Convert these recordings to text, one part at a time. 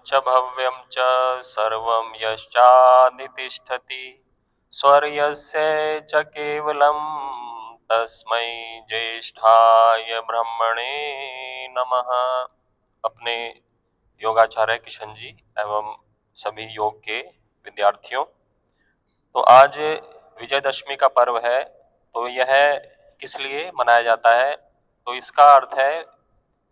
च भव्यं च सर्वं यश्चादितिष्ठति स्वर्यस्य च केवलं तस्मै ज्येष्ठाय ब्रह्मणे नमः। अपने योगाचार्य किशन जी एवं सभी योग के विद्यार्थियों, तो आज विजयदशमी का पर्व है। तो यह किस लिए मनाया जाता है? तो इसका अर्थ है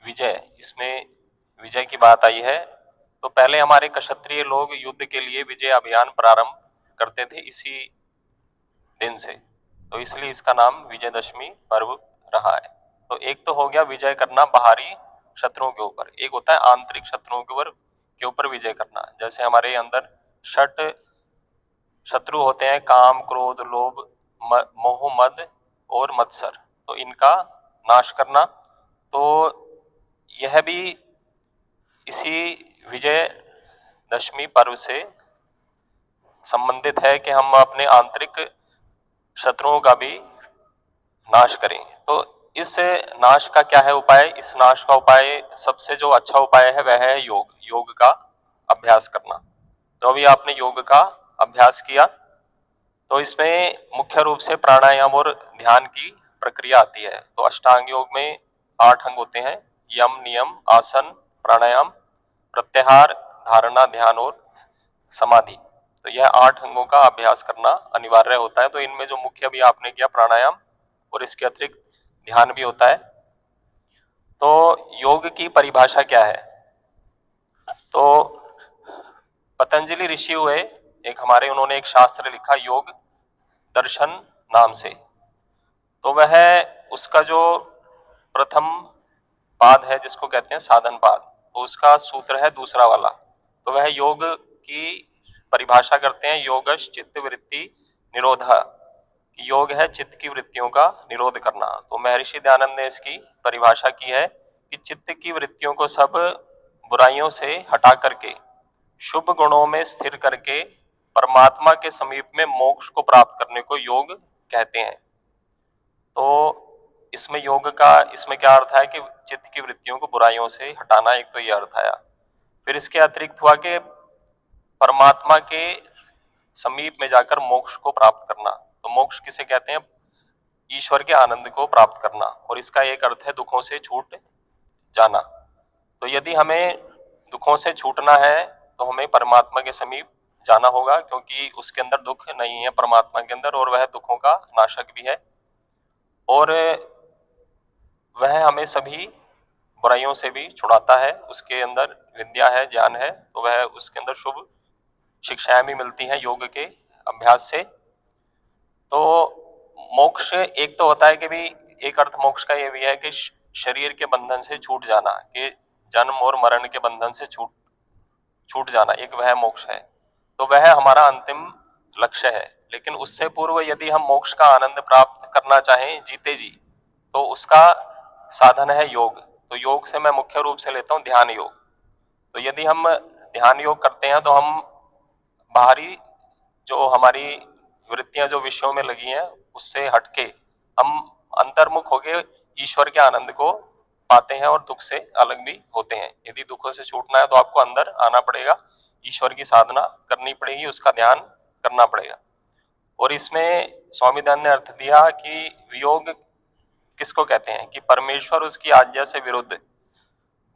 विजय। इसमें विजय की बात आई है। तो पहले हमारे क्षत्रिय लोग युद्ध के लिए विजय अभियान प्रारंभ करते थे इसी दिन से, तो इसलिए इसका नाम विजयदशमी पर्व रहा है। तो एक तो हो गया विजय करना बाहरी शत्रुओं के ऊपर, एक होता है आंतरिक शत्रुओं के ऊपर विजय करना। जैसे हमारे अंदर षट शत्रु होते हैं, काम, क्रोध, लोभ, मोह, मद और मत्सर, तो इनका नाश करना। तो यह भी इसी विजय दशमी पर्व से संबंधित है कि हम अपने आंतरिक शत्रुओं का भी नाश करें। तो इस नाश का क्या है उपाय? इस नाश का उपाय, सबसे जो अच्छा उपाय है वह है योग, योग का अभ्यास करना। तो अभी आपने योग का अभ्यास किया, तो इसमें मुख्य रूप से प्राणायाम और ध्यान की प्रक्रिया आती है। तो अष्टांग योग में 8 अंग होते हैं: यम, नियम, आसन, प्राणायाम, प्रत्याहार, धारणा, ध्यान और समाधि। तो यह 8 अंगों का अभ्यास करना अनिवार्य होता है। तो इनमें जो मुख्य भी आपने किया प्राणायाम, और इसके अतिरिक्त ध्यान भी होता है। तो योग की परिभाषा क्या है? तो पतंजलि ऋषि हुए एक हमारे, उन्होंने एक शास्त्र लिखा योग दर्शन नाम से। तो वह उसका जो प्रथम पाद है जिसको कहते हैं साधन पाद, तो उसका सूत्र है दूसरा वाला। तो वह योग की परिभाषा करते हैं योगश चित्त वृत्ति निरोधा। योग है चित्त की वृत्तियों का निरोध करना। तो महर्षि दयानंद ने इसकी परिभाषा की है कि चित्त की वृत्तियों को सब बुराइयों से हटा करके शुभ गुणों में स्थिर करके परमात्मा के समीप में मोक्ष को प्राप्त करने को योग कहते हैं। तो इसमें योग का, इसमें क्या अर्थ है कि चित्त की वृत्तियों को बुराइयों से हटाना, एक तो ये अर्थ आया। फिर इसके अतिरिक्त हुआ कि परमात्मा के समीप में जाकर मोक्ष को प्राप्त करना। तो मोक्ष किसे कहते हैं? ईश्वर के आनंद को प्राप्त करना। और इसका एक अर्थ है दुखों से छूट जाना। तो यदि हमें दुखों से छूटना है तो हमें परमात्मा के समीप जाना होगा, क्योंकि उसके अंदर दुख नहीं है परमात्मा के अंदर, और वह दुखों का नाशक भी है, और वह हमें सभी बुराइयों से भी छुड़ाता है। उसके अंदर विद्या है, ज्ञान है, तो वह उसके अंदर शुभ शिक्षाएं भी मिलती हैं योग के अभ्यास से। तो मोक्ष एक तो होता है कि भी, एक अर्थ मोक्ष का ये भी है कि शरीर के बंधन से छूट जाना, कि जन्म और मरण के बंधन से छूट जाना, एक वह मोक्ष है। तो वह हमारा अंतिम लक्ष्य है। लेकिन उससे पूर्व यदि हम मोक्ष का आनंद प्राप्त करना चाहें जीते जी, तो उसका साधन है योग। तो योग से मैं मुख्य रूप से लेता हूं ध्यान योग। तो यदि हम ध्यान योग करते हैं तो हम बाहरी जो हमारी वृत्तियां जो विषयों में लगी हैं उससे हटके हम अंतर्मुख होके ईश्वर के आनंद को पाते हैं और दुख से अलग भी होते हैं। यदि दुखों से छूटना है तो आपको अंदर आना पड़ेगा, ईश्वर की साधना करनी पड़ेगी, उसका ध्यान करना पड़ेगा। और इसमें स्वामी दयानंद ने अर्थ दिया कि वियोग किसको कहते हैं? कि परमेश्वर उसकी आज्ञा से विरुद्ध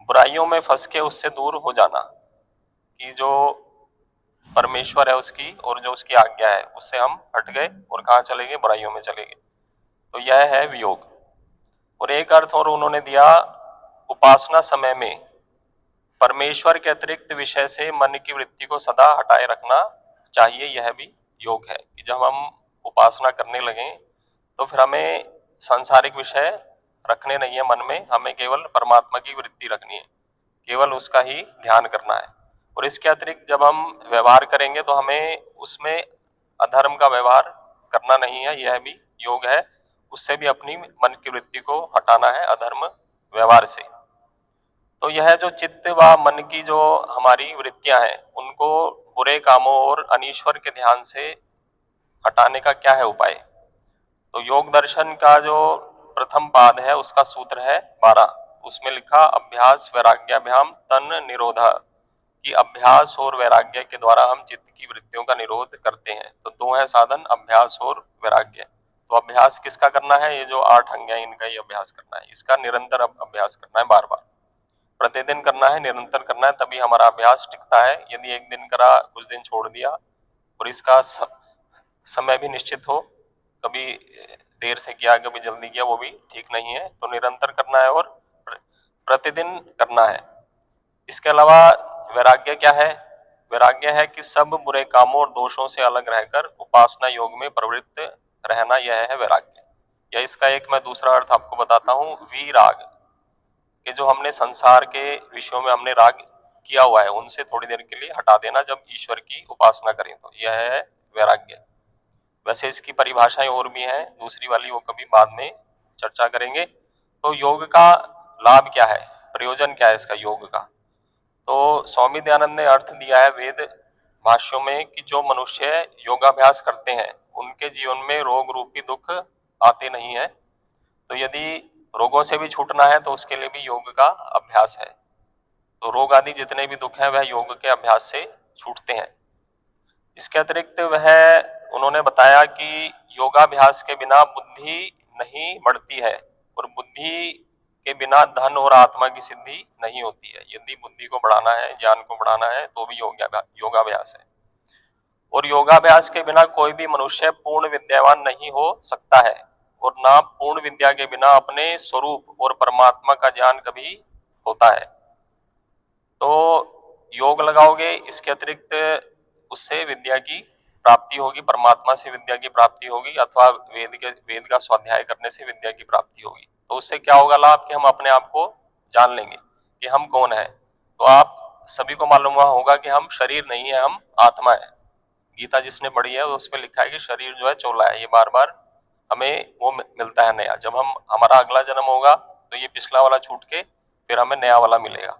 बुराइयों में फंस के उससे दूर हो जाना, कि जो परमेश्वर है उसकी और जो उसकी आज्ञा है उससे हम हट गए और कहाँ चले गए? बुराइयों में चले गए। तो यह है वियोग। और एक अर्थ और उन्होंने दिया, उपासना समय में परमेश्वर के अतिरिक्त विषय से मन की वृत्ति को सदा हटाए रखना चाहिए, यह भी योग है। कि जब हम उपासना करने लगे तो फिर हमें सांसारिक विषय रखने नहीं है मन में, हमें केवल परमात्मा की वृत्ति रखनी है, केवल उसका ही ध्यान करना है। और इसके अतिरिक्त जब हम व्यवहार करेंगे तो हमें उसमें अधर्म का व्यवहार करना नहीं है, यह भी योग है। उससे भी अपनी मन की वृत्ति को हटाना है अधर्म व्यवहार से। तो यह जो चित्त व मन की जो हमारी वृत्तियां हैं उनको बुरे कामों और अनीश्वर के ध्यान से हटाने का क्या है उपाय? तो योग दर्शन का जो प्रथम पाद है उसका सूत्र है 12। उसमें लिखा अभ्यास वैराग्याभ्याम तन निरोधा, कि अभ्यास और वैराग्य के द्वारा हम चित्त की वृत्तियों का निरोध करते हैं। तो दो है साधन, अभ्यास और वैराग्य। तो अभ्यास किसका करना है? ये जो 8 अंग है इनका ही अभ्यास करना है, इसका निरंतर अभ्यास करना है, बार बार प्रतिदिन करना है, निरंतर करना है, तभी हमारा अभ्यास टिकता है। यदि एक दिन करा, कुछ दिन छोड़ दिया और इसका समय भी निश्चित हो, कभी देर से किया कभी जल्दी किया, वो भी ठीक नहीं है। तो निरंतर करना है और प्रतिदिन करना है। इसके अलावा वैराग्य क्या है? वैराग्य है कि सब बुरे कामों और दोषों से अलग रहकर उपासना योग में प्रवृत्त रहना, यह है वैराग्य। या इसका एक मैं दूसरा अर्थ आपको बताता हूँ, विराग, कि जो हमने संसार के विषयों में हमने राग किया हुआ है उनसे थोड़ी देर के लिए हटा देना जब ईश्वर की उपासना करें, तो यह है वैराग्य। वैसे इसकी परिभाषाएं और भी हैं, दूसरी वाली वो कभी बाद में चर्चा करेंगे। तो योग का लाभ क्या है, प्रयोजन क्या है इसका योग का? तो स्वामी दयानंद ने अर्थ दिया है वेद भाष्यों में कि जो मनुष्य योगाभ्यास करते हैं उनके जीवन में रोग रूपी दुख आते नहीं है। तो यदि रोगों से भी छूटना है तो उसके लिए भी योग का अभ्यास है। तो रोग आदि जितने भी दुख हैं वह योग के अभ्यास से छूटते हैं। इसके अतिरिक्त वह उन्होंने बताया कि योगाभ्यास के बिना बुद्धि नहीं बढ़ती है और बुद्धि के बिना धन और आत्मा की सिद्धि नहीं होती है। यदि बुद्धि को बढ़ाना है, ज्ञान को बढ़ाना है, तो भी योगाभ्यास है। और योगाभ्यास के बिना कोई भी मनुष्य पूर्ण विद्यावान नहीं हो सकता है और ना पूर्ण विद्या के बिना अपने स्वरूप और परमात्मा का ज्ञान कभी होता है। तो योग लगाओगे, इसके अतिरिक्त उससे विद्या की प्राप्ति होगी, परमात्मा से विद्या की प्राप्ति होगी, अथवा वेद का स्वाध्याय करने से विद्या की प्राप्ति होगी। तो उससे क्या होगा लाभ, कि हम अपने आप को जान लेंगे कि हम कौन है। तो आप सभी को मालूम हुआ होगा कि हम शरीर नहीं है, हम आत्मा है। गीता जिसने पढ़ी है उसमें लिखा है कि शरीर जो है चोला है, ये बार बार हमें वो मिलता है नया। जब हम हमारा अगला जन्म होगा तो ये पिछला वाला छूट के फिर हमें नया वाला मिलेगा।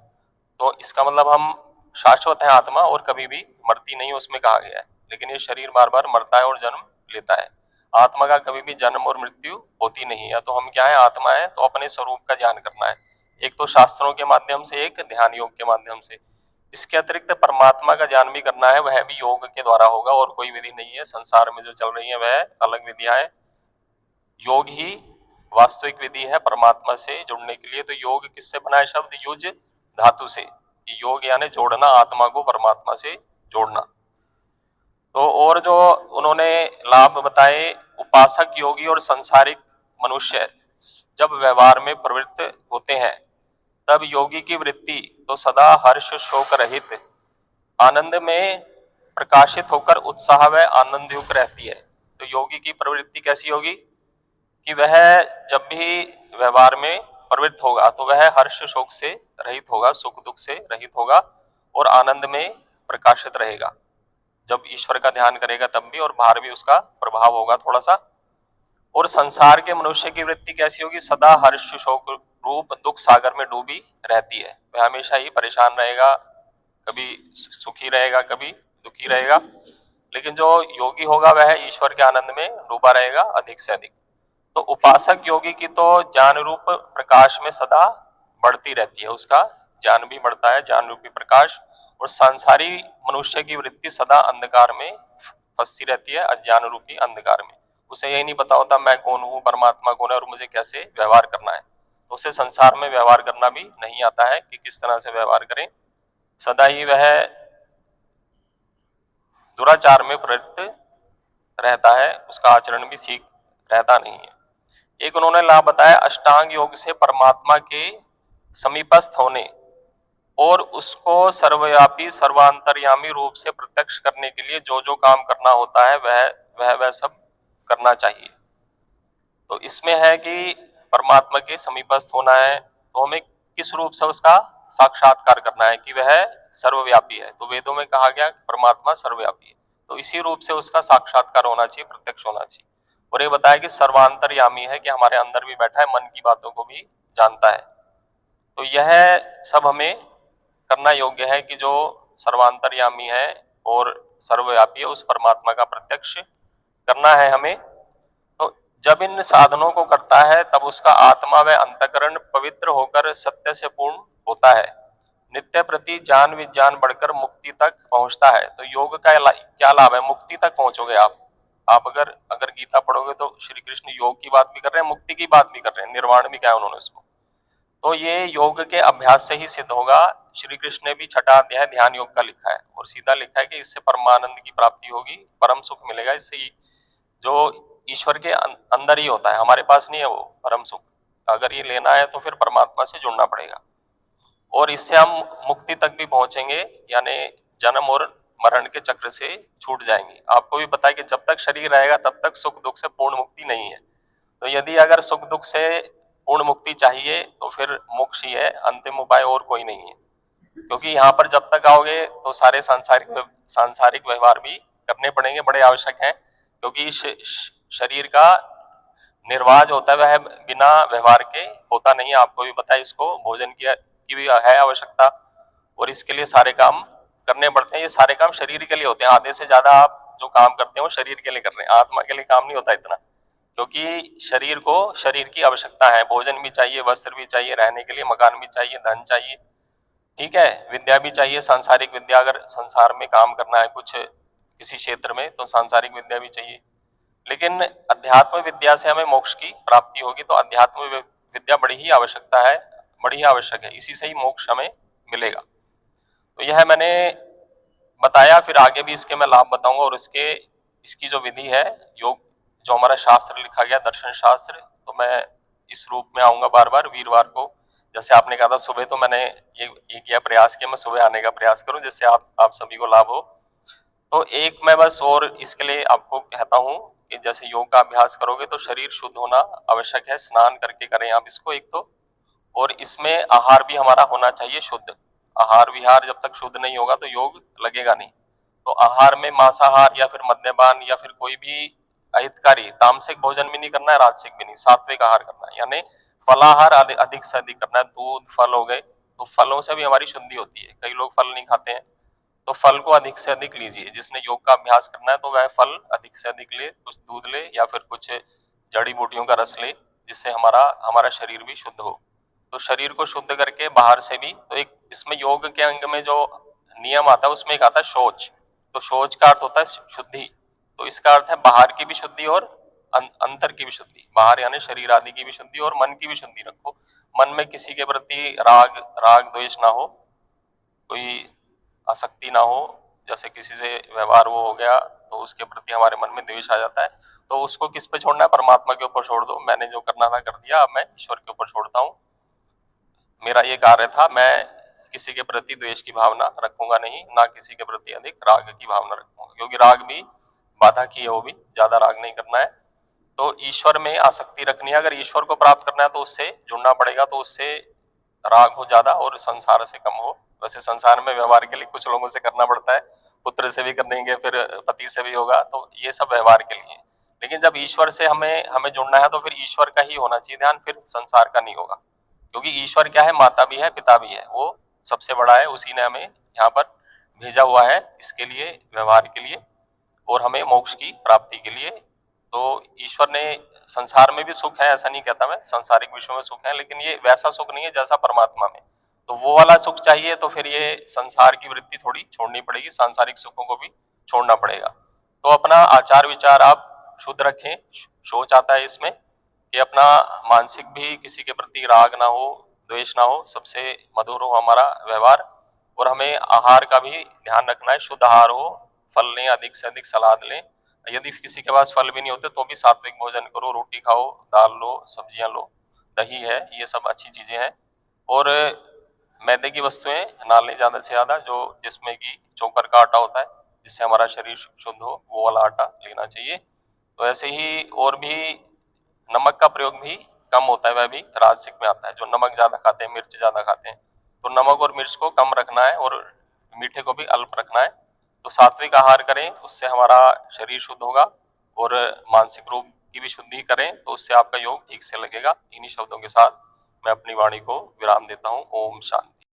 तो इसका मतलब हम शाश्वत है आत्मा और कभी भी मरती नहीं, उसमें कहा गया है। लेकिन ये शरीर बार बार मरता है और जन्म लेता है। आत्मा का कभी भी जन्म और मृत्यु होती नहीं है। तो हम क्या है, आत्मा है। तो अपने स्वरूप का ज्ञान करना है, एक तो शास्त्रों के माध्यम से, एक ध्यान योग के माध्यम से। इसके अतिरिक्त परमात्मा का ज्ञान भी करना है, वह भी योग के द्वारा होगा और कोई विधि नहीं है। संसार में जो चल रही है वह अलग विधियां है, योग ही वास्तविक विधि है परमात्मा से जुड़ने के लिए। तो योग किससे बना है शब्द? युज धातु से। योग यानी जोड़ना, आत्मा को परमात्मा से जोड़ना। तो और जो उन्होंने लाभ बताए, उपासक योगी और संसारिक मनुष्य जब व्यवहार में प्रवृत्त होते हैं तब योगी की वृत्ति तो सदा हर्ष शोक रहित आनंद में प्रकाशित होकर उत्साह व आनंद युक्त रहती है। तो योगी की प्रवृत्ति कैसी होगी कि वह जब भी व्यवहार में प्रवृत्त होगा तो वह हर्ष शोक से रहित होगा, सुख दुख से रहित होगा और आनंद में प्रकाशित रहेगा। जब ईश्वर का ध्यान करेगा तब भी, और बाहर भी उसका प्रभाव होगा थोड़ा सा। और संसार के मनुष्य की वृत्ति कैसी होगी? सदा हर्ष शोक रूप दुख सागर में डूबी रहती है। वह हमेशा ही परेशान रहेगा, कभी सुखी रहेगा कभी दुखी रहेगा। लेकिन जो योगी होगा वह ईश्वर के आनंद में डूबा रहेगा अधिक से अधिक। तो उपासक योगी की तो ज्ञान रूप प्रकाश में सदा बढ़ती रहती है, उसका ज्ञान भी बढ़ता है, ज्ञान रूपी प्रकाश। और सांसारी मनुष्य की वृत्ति सदा अंधकार में फंसी रहती है, अज्ञान रूपी अंधकार में। उसे यही नहीं पता होता मैं कौन हूँ, परमात्मा कौन है और मुझे कैसे व्यवहार करना है। तो उसे संसार में व्यवहार करना भी नहीं आता है कि किस तरह से व्यवहार करें। सदा ही वह दुराचार में प्रवृत्त रहता है, उसका आचरण भी ठीक रहता नहीं है। एक उन्होंने लाभ बताया, अष्टांग योग से परमात्मा के समीपस्थ होने और उसको सर्वव्यापी सर्वांतर्यामी रूप से प्रत्यक्ष करने के लिए जो जो काम करना होता है वह सब करना चाहिए। तो इसमें है कि परमात्मा के समीपस्थ होना है तो हमें किस रूप से उसका साक्षात्कार करना है कि वह सर्वव्यापी है। तो वेदों में कहा गया कि परमात्मा सर्वव्यापी है, तो इसी रूप से उसका साक्षात्कार होना चाहिए, प्रत्यक्ष होना चाहिए। और ये बताया कि सर्वांतर्यामी है, कि हमारे अंदर भी बैठा है, मन की बातों को भी जानता है। तो यह सब हमें करना योग्य है कि जो सर्वांतर्यामी है और सर्वव्यापी है उस परमात्मा का प्रत्यक्ष करना है हमें। तो जब इन साधनों को करता है तब उसका आत्मा व अंतकरण पवित्र होकर सत्य से पूर्ण होता है, नित्य प्रति ज्ञान विज्ञान बढ़कर मुक्ति तक पहुंचता है। तो योग का क्या लाभ है? मुक्ति तक पहुंचोगे आप। आप अगर अगर गीता पढ़ोगे तो श्री कृष्ण योग की बात भी कर रहे हैं, मुक्ति की बात भी कर रहे हैं, निर्वाण भी कहा है उन्होंने उसको। तो ये योग के अभ्यास से ही सिद्ध होगा। श्री कृष्ण ने भी छठा अध्याय ध्यान योग का लिखा है और सीधा लिखा है कि इससे परमानंद की प्राप्ति होगी, परम सुख मिलेगा। इससे ही जो ईश्वर के अंदर ही होता है, हमारे पास नहीं है वो परम सुख। अगर ये लेना है तो फिर परमात्मा से जुड़ना पड़ेगा और इससे हम मुक्ति तक भी पहुंचेंगे, यानी जन्म और मरण के चक्र से छूट जाएंगे। आपको भी पता है कि जब तक शरीर रहेगा तब तक सुख दुख से पूर्ण मुक्ति नहीं है। तो यदि अगर सुख दुख से पूर्ण मुक्ति चाहिए तो फिर मोक्ष ही है, अंतिम उपाय और कोई नहीं है। क्योंकि यहाँ पर जब तक आओगे तो सारे सांसारिक व्यवहार भी करने पड़ेंगे, बड़े आवश्यक हैं। क्योंकि शरीर का निर्वाह जो होता है वह बिना व्यवहार के होता नहीं है। आपको भी पता है, इसको भोजन की भी है आवश्यकता और इसके लिए सारे काम करने पड़ते हैं। ये सारे काम शरीर के लिए होते हैं। आधे से ज्यादा आप जो काम करते हैं वो शरीर के लिए कर रहे हैं, आत्मा के लिए काम नहीं होता इतना। क्योंकि शरीर को शरीर की आवश्यकता है, भोजन भी चाहिए, वस्त्र भी चाहिए, रहने के लिए मकान भी चाहिए, धन चाहिए, ठीक है, विद्या भी चाहिए, सांसारिक विद्या। अगर संसार में काम करना है कुछ किसी क्षेत्र में तो सांसारिक विद्या भी चाहिए। लेकिन अध्यात्म विद्या से हमें मोक्ष की प्राप्ति होगी। तो अध्यात्म विद्या बड़ी ही आवश्यकता है, बड़ी ही आवश्यक है, इसी से ही मोक्ष हमें मिलेगा। तो यह मैंने बताया, फिर आगे भी इसके मैं लाभ बताऊंगा। और इसकी जो विधि है योग, जो हमारा शास्त्र लिखा गया दर्शन शास्त्र, तो मैं इस रूप में आऊंगा बार बार वीरवार को। जैसे आपने कहा था सुबह, तो मैंने ये किया प्रयास किया मैं सुबह आने का प्रयास करूं, जिससे आप सभी को लाभ हो। तो एक मैं बस और इसके लिए आपको कहता हूं कि जैसे योग का अभ्यास करोगे तो शरीर शुद्ध होना आवश्यक है, स्नान करके करें आप इसको एक तो। और इसमें आहार भी हमारा होना चाहिए शुद्ध। आहार विहार जब तक शुद्ध नहीं होगा तो योग लगेगा नहीं। तो आहार में मांसाहार या फिर मद्यपान या फिर कोई भी अहितकारी तामसिक भोजन भी नहीं करना है, राजसिक भी नहीं, सात्विक आहार करना है। यानी फलाहार अधिक से अधिक करना है। दूध फल हो गए, तो फलों से भी हमारी शुद्धि होती है। कई लोग फल नहीं खाते हैं, तो फल को अधिक से अधिक लीजिए। जिसने योग का अभ्यास करना है तो वह फल अधिक से अधिक ले, कुछ दूध ले या फिर कुछ जड़ी बूटियों का रस ले, जिससे हमारा हमारा शरीर भी शुद्ध हो। तो शरीर को शुद्ध करके बाहर से भी, तो एक इसमें योग के अंग में जो नियम आता है उसमें एक आता है शौच। तो शौच का अर्थ होता है शुद्धि। तो इसका अर्थ है बाहर की भी शुद्धि और अंतर की भी शुद्धि। बाहर यानी शरीर आदि की भी शुद्धि और मन की भी शुद्धि रखो। मन में किसी के प्रति राग राग द्वेष ना हो, कोई आसक्ति ना हो। जैसे किसी से व्यवहार वो हो गया तो उसके प्रति हमारे मन में द्वेष आ जाता है, तो उसको किस पे छोड़ना है? परमात्मा के ऊपर छोड़ दो। मैंने जो करना था कर दिया, अब मैं ईश्वर के ऊपर छोड़ता हूँ। मेरा ये कार्य था, मैं किसी के प्रति द्वेष की भावना रखूंगा नहीं, ना किसी के प्रति अधिक राग की भावना रखूंगा। क्योंकि राग भी बाधा की है, वो भी ज्यादा राग नहीं करना है। तो ईश्वर में आसक्ति रखनी है। अगर ईश्वर को प्राप्त करना है तो उससे जुड़ना पड़ेगा, तो उससे राग हो ज्यादा और संसार से कम हो। वैसे संसार में व्यवहार के लिए कुछ लोगों से करना पड़ता है, पुत्र से भी करेंगे, फिर पति से भी होगा, तो ये सब व्यवहार के लिए। लेकिन जब ईश्वर से हमें हमें जुड़ना है तो फिर ईश्वर का ही होना चाहिए ध्यान, फिर संसार का नहीं होगा। क्योंकि ईश्वर क्या है? माता भी है, पिता भी है, वो सबसे बड़ा है। उसी ने हमें यहाँ पर भेजा हुआ है इसके लिए, व्यवहार के लिए और हमें मोक्ष की प्राप्ति के लिए। तो ईश्वर ने, संसार में भी सुख है, ऐसा नहीं कहता मैं, सांसारिक विषयों में सुख है, लेकिन ये वैसा सुख नहीं है जैसा परमात्मा में। तो वो वाला सुख चाहिए तो फिर ये संसार की वृत्ति थोड़ी छोड़नी पड़ेगी, सांसारिक सुखों को भी छोड़ना पड़ेगा। तो अपना आचार विचार आप शुद्ध रखें। सोच आता है इसमें कि अपना मानसिक भी किसी के प्रति राग ना हो, द्वेष ना हो, सबसे मधुर हो हमारा व्यवहार। और हमें आहार का भी ध्यान रखना है, शुद्ध आहार हो, फल लें, अधिक से अधिक सलाद लें। यदि किसी के पास फल भी नहीं होते तो भी सात्विक भोजन करो, रोटी खाओ, दाल लो, सब्जियां लो, दही है, ये सब अच्छी चीजें हैं। और मैदे की वस्तुएं ना लें ज्यादा से ज्यादा, जो जिसमें कि चोकर का आटा होता है, जिससे हमारा शरीर शुद्ध हो, वो वाला आटा लेना चाहिए। तो ऐसे ही और भी नमक का प्रयोग भी कम होता है, वह भी राजसिक में आता है। जो नमक ज्यादा खाते हैं, मिर्च ज्यादा खाते हैं, तो नमक और मिर्च को कम रखना है और मीठे को भी अल्प रखना है। तो सात्विक आहार करें, उससे हमारा शरीर शुद्ध होगा। और मानसिक रूप की भी शुद्धि करें तो उससे आपका योग ठीक से लगेगा। इन्हीं शब्दों के साथ मैं अपनी वाणी को विराम देता हूँ। ओम शांति।